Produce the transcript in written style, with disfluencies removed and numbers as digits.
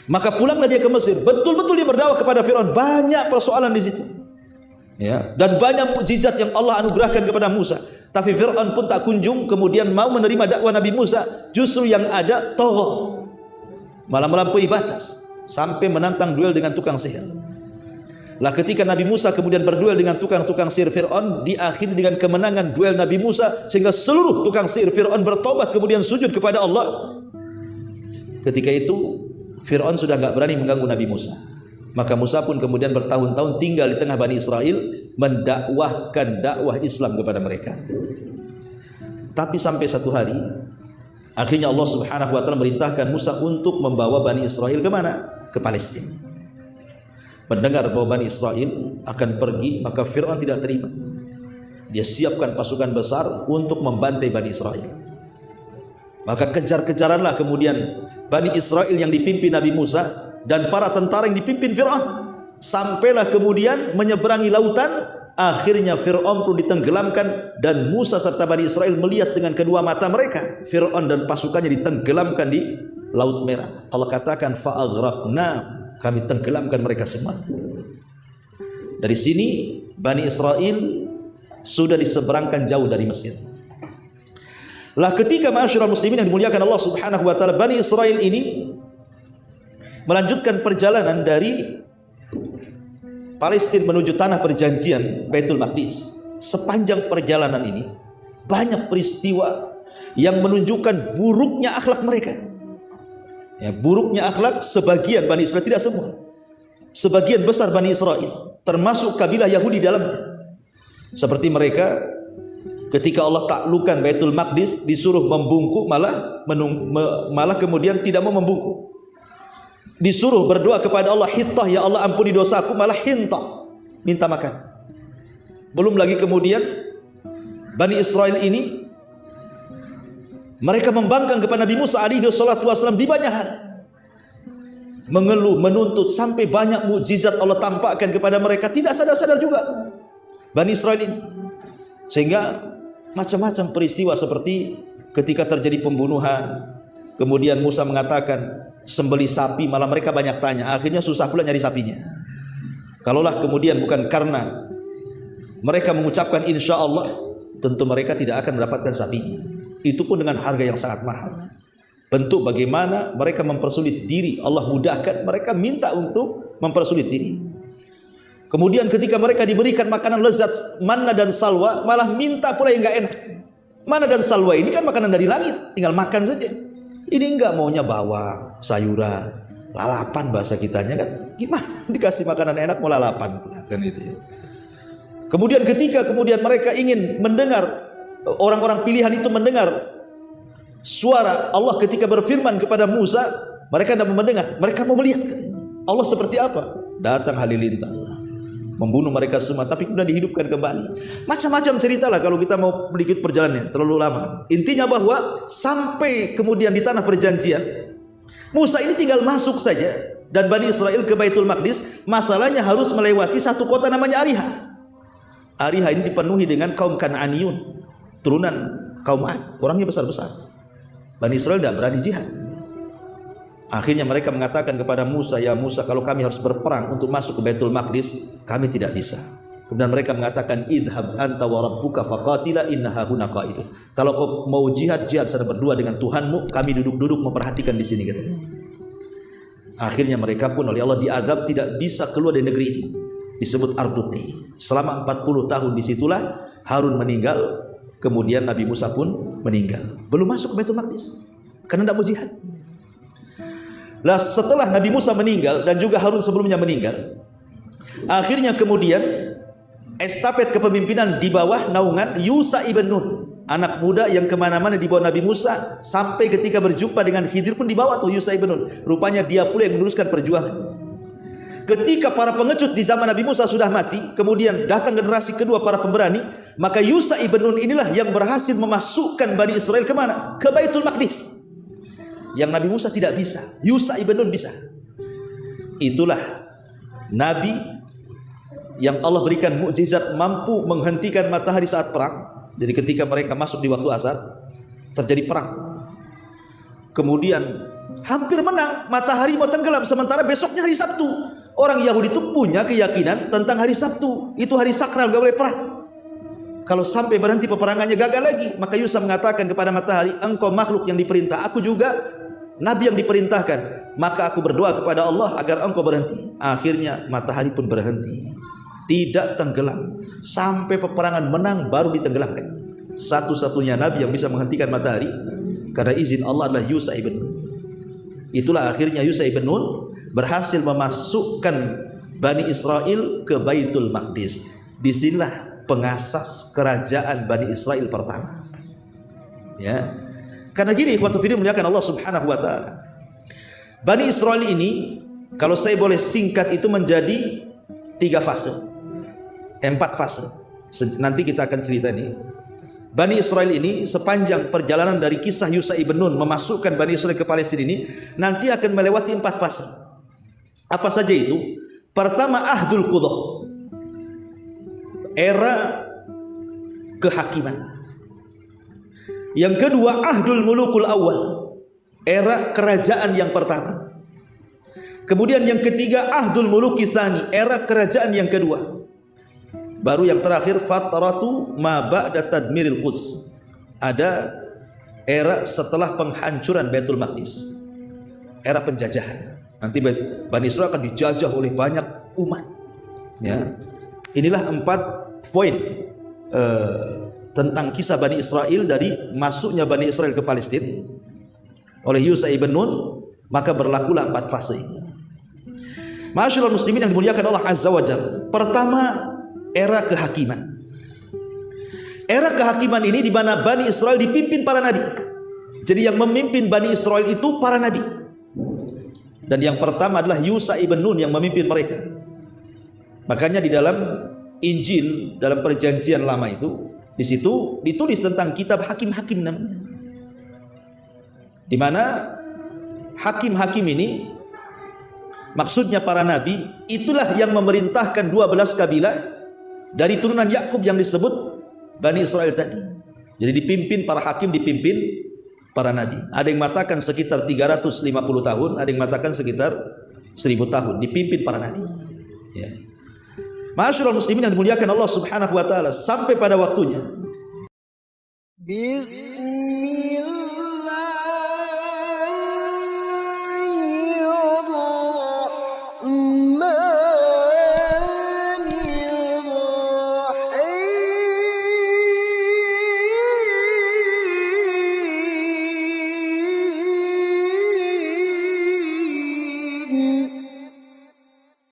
Maka pulanglah dia ke Mesir. Betul-betul dia berdakwah kepada Fir'aun. Banyak persoalan di situ. Ya, dan banyak mukjizat yang Allah anugerahkan kepada Musa. Tapi Fir'aun pun tak kunjung kemudian mau menerima dakwah Nabi Musa. Justru yang ada tagha, malah melampaui batas sampai menantang duel dengan tukang sihir. Lah ketika Nabi Musa kemudian berduel dengan tukang sihir Fir'aun, diakhiri dengan kemenangan duel Nabi Musa, sehingga seluruh tukang sihir Fir'aun bertobat kemudian sujud kepada Allah. Ketika itu Fir'aun sudah enggak berani mengganggu Nabi Musa. Maka Musa pun kemudian bertahun-tahun tinggal di tengah Bani Israel, mendakwahkan dakwah Islam kepada mereka. Tapi sampai satu hari, akhirnya Allah Subhanahu wa taala merintahkan Musa untuk membawa Bani Israel ke mana? Ke Palestina. Mendengar bahwa Bani Israel akan pergi, maka Fir'aun tidak terima. Dia siapkan pasukan besar untuk membantai Bani Israel. Maka kejar-kejaranlah kemudian Bani Israel yang dipimpin Nabi Musa dan para tentara yang dipimpin Fir'aun. Sampailah kemudian menyeberangi lautan. Akhirnya Fir'aun pun ditenggelamkan, dan Musa serta Bani Israel melihat dengan kedua mata mereka Fir'aun dan pasukannya ditenggelamkan di Laut Merah. Allah katakan fa'aghraqna, kami tenggelamkan mereka semua. Dari sini Bani Israel sudah diseberangkan jauh dari Mesir. Lah ketika ma'asyiral muslimin yang dimuliakan Allah Subhanahu wa taala, Bani Israel ini melanjutkan perjalanan dari Palestina menuju tanah perjanjian Baitul Maqdis. Sepanjang perjalanan ini banyak peristiwa yang menunjukkan buruknya akhlak mereka. Ya, buruknya akhlak sebagian Bani Israel, tidak semua. Sebagian besar Bani Israel, termasuk kabilah Yahudi dalamnya. Seperti mereka ketika Allah taklukkan Baitul Maqdis, disuruh membungkuk malah kemudian tidak mau membungkuk. Disuruh berdoa kepada Allah, hittah, ya Allah ampuni dosaku, malah hintah, minta makan. Belum lagi kemudian Bani Israel ini mereka membangkang kepada Nabi Musa alaihi salatu wasallam di banyak hal, mengeluh, menuntut, sampai banyak mukjizat Allah tampakkan kepada mereka. Tidak sadar-sadar juga Bani Israel ini, sehingga macam-macam peristiwa seperti ketika terjadi pembunuhan, kemudian Musa mengatakan sembelih sapi, malah mereka banyak tanya, akhirnya susah pula nyari sapinya. Kalaulah kemudian bukan karena mereka mengucapkan insya Allah, tentu mereka tidak akan mendapatkan sapinya. Itu pun dengan harga yang sangat mahal. Bentuk bagaimana mereka mempersulit diri, Allah mudahkan, mereka minta untuk mempersulit diri. Kemudian ketika mereka diberikan makanan lezat manna dan salwa, malah minta pula yang enggak enak. Manna dan salwa ini kan makanan dari langit, tinggal makan saja. Ini enggak, maunya bawang, sayuran, lalapan bahasa kitanya kan. Gimana dikasih makanan enak mau lalapan pula kan itu ya. Kemudian ketika mereka ingin mendengar, orang-orang pilihan itu mendengar suara Allah ketika berfirman kepada Musa, mereka tidak mau mendengar, mereka mau melihat katanya. Allah seperti apa? Datang halilintar, membunuh mereka semua, tapi kemudian dihidupkan kembali. Macam-macam ceritalah kalau kita mau sedikit perjalanannya, terlalu lama. Intinya bahwa sampai kemudian di tanah perjanjian, Musa ini tinggal masuk saja dan Bani Israel ke Baitul Maqdis. Masalahnya harus melewati satu kota namanya Ariha. Ariha ini dipenuhi dengan kaum Kan'aniyun, turunan kaum Ad, orangnya besar-besar. Bani Israel tidak berani jihad. Akhirnya mereka mengatakan kepada Musa, ya Musa, kalau kami harus berperang untuk masuk ke Baitul Maqdis, kami tidak bisa. Kemudian mereka mengatakan, idhab anta wa rabbuka faqatila inna hahuna qa'idun. Kalau kau mau jihad sana berdua dengan Tuhanmu, kami duduk-duduk memperhatikan di sini katanya. Akhirnya mereka pun oleh Allah diazab, tidak bisa keluar dari negeri itu. Disebut Arduti. Selama 40 tahun disitulah Harun meninggal, kemudian Nabi Musa pun meninggal. Belum masuk ke Baitul Maqdis karena tidak mau jihad. Lah setelah Nabi Musa meninggal dan juga Harun sebelumnya meninggal, akhirnya kemudian estafet kepemimpinan di bawah naungan Yusha ibn Nun, anak muda yang kemana-mana di bawah Nabi Musa, sampai ketika berjumpa dengan Khidir pun dibawa tuh Yusha ibn Nun. Rupanya dia pula yang meneruskan perjuangan. ketika para pengecut di zaman Nabi Musa sudah mati, kemudian datang generasi kedua para pemberani, maka Yusha ibn Nun inilah yang berhasil memasukkan Bani Israel kemana? Ke Baitul Maqdis. Yang Nabi Musa tidak bisa, Yusha ibn Nun bisa. Itulah Nabi yang Allah berikan mukjizat mampu menghentikan matahari saat perang. Jadi ketika mereka masuk di waktu asar, terjadi perang. Kemudian hampir menang, matahari mau tenggelam, sementara besoknya hari Sabtu. Orang Yahudi itu punya keyakinan tentang hari Sabtu, itu hari sakral, gak boleh perang. Kalau sampai berhenti peperangannya gagal lagi, maka Yusha mengatakan kepada matahari, engkau makhluk yang diperintah, aku juga nabi yang diperintahkan, maka aku berdoa kepada Allah agar engkau berhenti. Akhirnya matahari pun berhenti, tidak tenggelam sampai peperangan menang baru ditenggelamkan. Satu-satunya nabi yang bisa menghentikan matahari karena izin Allah adalah Yusha ibn Nun. Itulah akhirnya Yusha ibn Nun berhasil memasukkan Bani Israel ke Baitul Maqdis. Disinilah pengasas kerajaan Bani Israel pertama. Ya, karena gini, ikhwatu fillah muliakan Allah Subhanahu wa taala. Bani Israel ini, kalau saya boleh singkat, itu menjadi 3 fase, 4 fase. Nanti kita akan cerita ini. Bani Israel ini sepanjang perjalanan dari kisah Yusha ibn Nun memasukkan Bani Israel ke Palestina ini, nanti akan melewati 4 fase. Apa saja itu? Pertama, Ahdul Qudah, era kehakiman. Yang kedua, Ahdul Mulukul Awal, era kerajaan yang pertama. Kemudian yang ketiga, Ahdul Muluki Tsani, era kerajaan yang kedua. Baru yang terakhir, Fatratu ma ba'da tadmiril Quds, ada era setelah penghancuran Baitul Maqdis, era penjajahan. Nanti Bani Israel akan dijajah oleh banyak umat. Ya, inilah 4 poin tentang kisah Bani Israel dari masuknya Bani Israel ke Palestina oleh Yusha ibn Nun. Maka berlakulah 4 fase ini. Ma'asyiral muslimin yang dimuliakan Allah Azza wa Jalla. Pertama, era kehakiman. Era kehakiman ini di mana Bani Israel dipimpin para nabi. Jadi yang memimpin Bani Israel itu para nabi. Dan yang pertama adalah Yusha ibn Nun yang memimpin mereka. Makanya di dalam Injil, dalam perjanjian lama itu, di situ ditulis tentang kitab hakim-hakim namanya. Di mana hakim-hakim ini maksudnya para nabi, itulah yang memerintahkan 12 kabilah dari turunan Yakub yang disebut Bani Israel tadi. Jadi dipimpin para hakim, dipimpin para nabi. Ada yang mengatakan sekitar 350 tahun, ada yang mengatakan sekitar 1000 tahun dipimpin para nabi. Ya. Ma'asyiral muslimin yang dimuliakan Allah Subhanahu wa taala, sampai pada waktunya.